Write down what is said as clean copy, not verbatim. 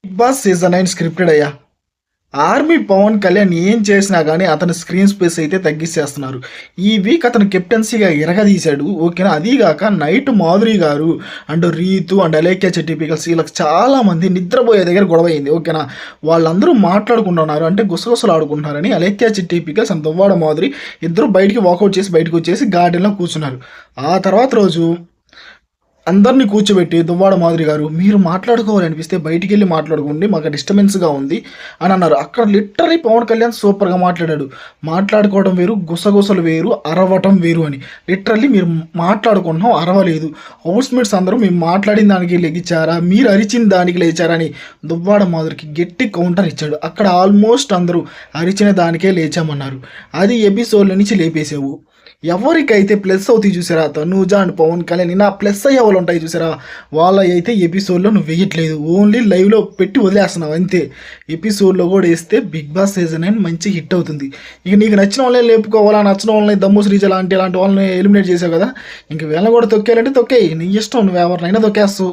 Big boss season 9 scripted అయ్యా. Army Pawan Kalyan ఏం చేసినా కానీ అతని స్క్రీన్ స్పేస్ అయితే తగ్గిచ్చేస్తున్నారు. ఈ వీక్ అతను కెప్టెన్సీగా ఇరగదీశాడు. ఓకేనా. అదీగాక నైట్ మాధురి గారు అండ్ రీతు అండ్ అలేఖ్య చెట్టి పీకల్స్ వీళ్ళకి చాలామంది నిద్రపోయే దగ్గర గొడవ అయింది. ఓకేనా. వాళ్ళందరూ మాట్లాడుకుంటున్నారు, అంటే గుసగుసలు ఆడుకుంటున్నారని అలేఖ్య చెట్టి పీకల్స్ అండ్ దువ్వాడ మాధురి ఇద్దరు బయటికి వాకౌట్ చేసి బయటకు వచ్చేసి గార్డెన్లో కూర్చున్నారు. ఆ తర్వాత రోజు అందరినీ కూర్చోబెట్టి దువ్వాడ మాధురి గారు, మీరు మాట్లాడుకోవాలనిపిస్తే బయటికి వెళ్ళి మాట్లాడుకోండి, మాకు డిస్టర్బెన్స్గా ఉంది అని అన్నారు. అక్కడ లిటరలీ పవన్ కళ్యాణ్ సూపర్గా మాట్లాడాడు. మాట్లాడుకోవడం వేరు, గుసగుసలు వేరు, అరవటం వేరు అని. లిటరల్లీ మీరు మాట్లాడుకుంటున్నాం, అరవలేదు. హౌస్మేట్స్ అందరూ మేము మాట్లాడిన దానికి లెగిచ్చారా, మీరు అరిచిన దానికి లేచారా అని దువ్వాడ మాధురికి గట్టి కౌంటర్ ఇచ్చాడు. అక్కడ ఆల్మోస్ట్ అందరూ అరిచిన దానికే లేచామన్నారు. అది ఎపిసోడ్ల నుంచి లేపేసావు. ఎవరికైతే ప్లస్ అవుతాయి చూసారా, తనూజ అండ్ పవన్ కళ్యాణ్ నా ప్లస్ అయ్యే వాళ్ళు ఉంటాయి చూసారా, వాళ్ళ అయితే ఎపిసోడ్లో నువ్వు వేయట్లేదు, ఓన్లీ లైవ్లో పెట్టి వదిలేస్తున్నావు అంతే. ఎపిసోడ్లో కూడా వేస్తే బిగ్ బాస్ సీజన్ 9 మంచి హిట్ అవుతుంది. ఇక నీకు నచ్చిన వాళ్ళని లేపుకోవాలా, నచ్చిన వాళ్ళని దమ్ము శ్రీజ లాంటి వాళ్ళని ఎలిమినేట్ చేసావు కదా, ఇంక వీళ్ళని కూడా తొక్కేయాలంటే తొక్కేయి, నీ ఇష్టం, నువ్వు ఎవరినైనా తొక్కేస్తావు.